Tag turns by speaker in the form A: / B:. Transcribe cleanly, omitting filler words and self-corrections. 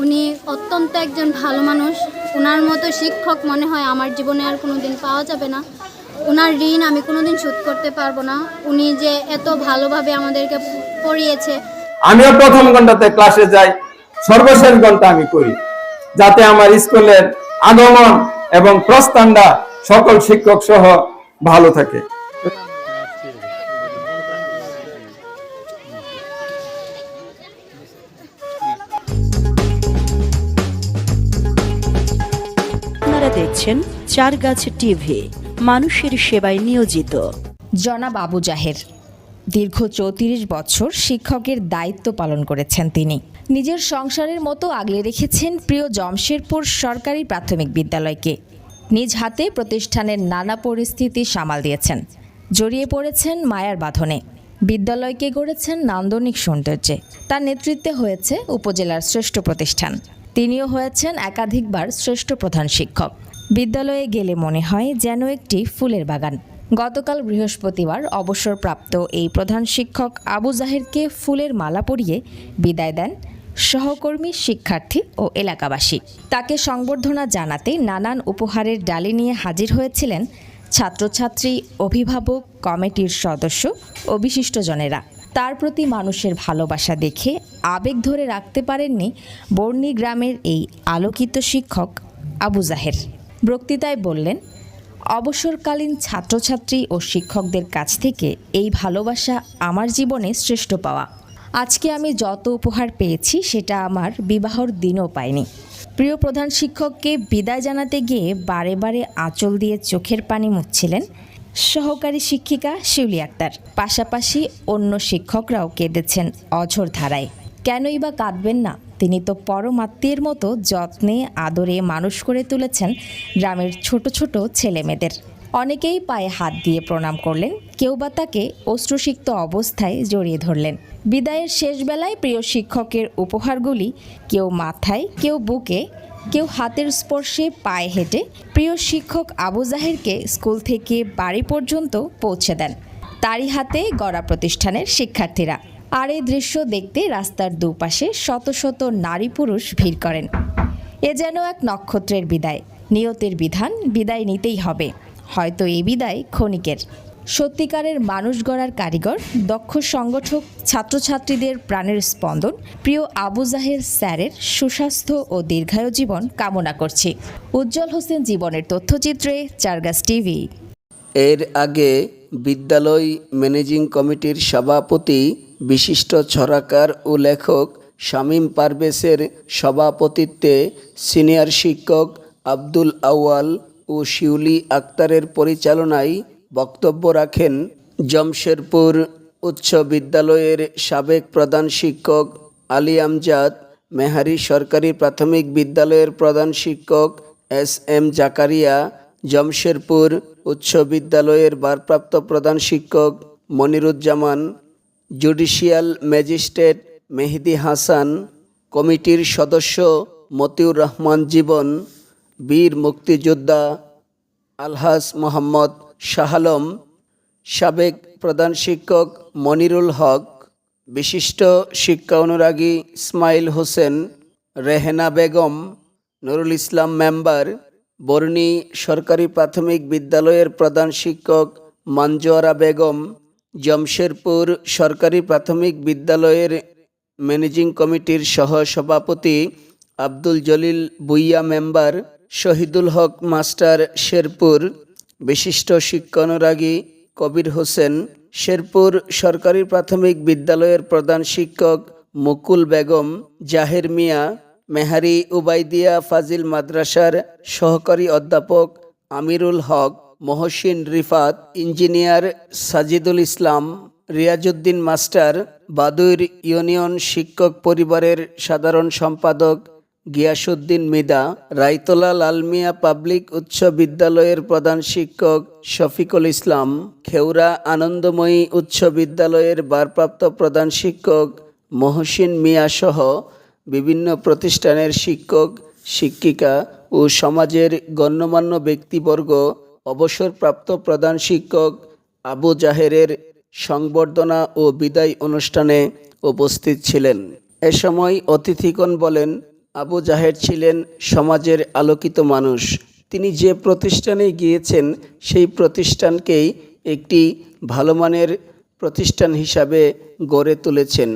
A: উনি অত্যন্ত একজন ভালো মানুষ। ওনার মতো শিক্ষক মনে হয় আমার জীবনে আর কোনো দিন পাওয়া যাবে না। ওনার ঋণ আমি কোনো দিন শোধ করতে পারবো না। উনি যে এত ভালোভাবে আমাদেরকে পড়িয়েছে।
B: আমিও প্রথম ঘন্টাতে ক্লাসে যাই, সর্বশেষ ঘন্টা আমি করি, যাতে আমার স্কুলের আগমন এবং প্রস্থানটা সকল শিক্ষক সহ ভালো থাকে।
C: আপনারা দেখছেন চারগাছ টিভি, মানুষের সেবায় নিয়োজিত।
D: জনাব আবু জাহের দীর্ঘ ৩৪ বছর শিক্ষকের দায়িত্ব পালন করেছেন। তিনি নিজের সংসারের মতো আগলে রেখেছেন প্রিয় জমশেরপুর সরকারি প্রাথমিক বিদ্যালয়কে। নিজ হাতে প্রতিষ্ঠানের নানা পরিস্থিতি সামাল দিয়েছেন, জড়িয়ে পড়েছেন মায়ার বাঁধনে। বিদ্যালয়কে গড়েছেন নান্দনিক সৌন্দর্যে। তার নেতৃত্বে হয়েছে উপজেলার শ্রেষ্ঠ প্রতিষ্ঠান। তিনিও হয়েছেন একাধিকবার শ্রেষ্ঠ প্রধান শিক্ষক। বিদ্যালয়ে গেলে মনে হয় যেন একটি ফুলের বাগান। গতকাল বৃহস্পতিবার অবসরপ্রাপ্ত এই প্রধান শিক্ষক আবু জাহেরকে ফুলের মালা পরিয়ে বিদায় দেন সহকর্মী, শিক্ষার্থী ও এলাকাবাসী। তাকে সংবর্ধনা জানাতে নানান উপহারের ডালি নিয়ে হাজির হয়েছিলেন ছাত্রছাত্রী, অভিভাবক, কমিটির সদস্য ও বিশিষ্টজনেরা। তার প্রতি মানুষের ভালোবাসা দেখে আবেগ ধরে রাখতে পারেননি বর্ণী গ্রামের এই আলোকিত শিক্ষক আবু জাহের। বক্তৃতায় বললেন, অবসরকালীন ছাত্রছাত্রী ও শিক্ষকদের কাছ থেকে এই ভালোবাসা আমার জীবনে শ্রেষ্ঠ পাওয়া। আজকে আমি যত উপহার পেয়েছি সেটা আমার বিবাহর দিনও পাইনি। প্রিয় প্রধান শিক্ষককে বিদায় জানাতে গিয়ে বারে বারে আঁচল দিয়ে চোখের পানি মুছছিলেন সহকারী শিক্ষিকা শিউলি আক্তার। পাশাপাশি অন্য শিক্ষকরাও কেঁদেছেন অঝোর ধারায়। কেনই বা কাঁদবেন না? তিনি তো পরম আত্মীয়ের মতো যত্নে আদরে মানুষ করে তুলেছেন গ্রামের ছোট ছোট ছেলেমেয়েদের। অনেকেই পায়ে হাত দিয়ে প্রণাম করলেন, কেউ বা তাকে অশ্রুসিক্ত অবস্থায় জড়িয়ে ধরলেন। বিদায়ের শেষ বেলায় প্রিয় শিক্ষকের উপহারগুলি কেউ মাথায়, কেউ বুকে, কেউ হাতের স্পর্শে পায়ে হেঁটে প্রিয় শিক্ষক আবু জাহেরকে স্কুল থেকে বাড়ি পর্যন্ত পৌঁছে দেন তারই হাতে গড়া প্রতিষ্ঠানের শিক্ষার্থীরা। আর এই দৃশ্য দেখতে রাস্তার দুপাশে শত শত নারী পুরুষ ভিড় করেন। এ যেন এক নক্ষত্রের বিদায়। নিয়তের বিধান, বিদায় নিতেই হবে। হয়তো এই বিদায় ক্ষণিকের। সত্যিকারের মানুষ গড়ার কারিগর, দক্ষ সংগঠক, ছাত্রছাত্রীদের প্রাণের স্পন্দন প্রিয় আবু জাহের স্যারের সুস্বাস্থ্য ও দীর্ঘায়ু জীবন কামনা করছি। উজ্জ্বল হোসেন জীবনের তথ্যচিত্রে চারগাছ টিভি।
E: এর আগে বিদ্যালয় ম্যানেজিং কমিটির সভাপতি, বিশিষ্ট ছড়াকার ও লেখক শামীম পারভেজের সভাপতিত্বে সিনিয়র শিক্ষক আব্দুল আউয়াল ও শিউলি আক্তারের পরিচালনায় বক্তব্য রাখেন জমশেরপুর উচ্চ বিদ্যালয়ের সাবেক প্রধান শিক্ষক আলী আমজাদ, মেহারি সরকারি প্রাথমিক বিদ্যালয়ের প্রধান শিক্ষক এস.এম. জাকারিয়া, জমশেরপুর উচ্চ বিদ্যালয়ের ভারপ্রাপ্ত প্রধান শিক্ষক মনিরুজ্জামান, জুডিশিয়াল ম্যাজিস্ট্রেট মেহেদি হাসান, কমিটির সদস্য মতিউর রহমান জীবন, বীর মুক্তিযোদ্ধা আলহাজ মোহাম্মদ শাহ আলম, সাবেক প্রধান শিক্ষক মনিরুল হক, বিশিষ্ট শিক্ষা অনুরাগী ইসমাইল হোসেন, রেহেনা বেগম, নুরুল ইসলাম মেম্বার, বর্ণী সরকারি প্রাথমিক বিদ্যালয়ের প্রধান শিক্ষক মঞ্জুয়ারা বেগম, জমশেরপুর সরকারি প্রাথমিক বিদ্যালয়ের ম্যানেজিং কমিটির সহ সভাপতি আব্দুল জলিল বুইয়া মেম্বার, শহীদুল হক মাস্টার শেরপুর, বিশিষ্ট শিক্ষানুরাগী কবির হোসেন, শেরপুর সরকারি প্রাথমিক বিদ্যালয়ের প্রধান শিক্ষক মুকুল বেগম, জাহের মিয়া, মেহারি উবাইদিয়া ফাজিল মাদ্রাসার সহকারী অধ্যাপক আমিরুল হক, মহসিন রিফাত, ইঞ্জিনিয়ার সাজিদুল ইসলাম, রিয়াজউদ্দিন মাস্টার, বাদুর ইউনিয়ন শিক্ষক পরিবারের সাধারণ সম্পাদক গিয়াসউদ্দিন মিদা, রায়তলা লালমিয়া পাবলিক উচ্চ বিদ্যালয়ের প্রধান শিক্ষক শফিকুল ইসলাম, খেউরা আনন্দময়ী উচ্চ বিদ্যালয়ের ভারপ্রাপ্ত প্রধান শিক্ষক মহসিন মিয়া সহ বিভিন্ন প্রতিষ্ঠানের শিক্ষক, শিক্ষিকা ও সমাজের গণ্যমান্য ব্যক্তিবর্গ অবসরপ্রাপ্ত প্রধান শিক্ষক আবু জাহেরের সংবর্ধনা ও বিদায় অনুষ্ঠানে উপস্থিত ছিলেন। এ সময় অতিথিগণ বলেন, আবু জাহের ছিলেন সমাজের আলোকিত মানুষ। তিনি যে প্রতিষ্ঠানে গিয়েছেন সেই প্রতিষ্ঠানকেই একটি ভালো মানের প্রতিষ্ঠান হিসাবে গড়ে তুলেছেন।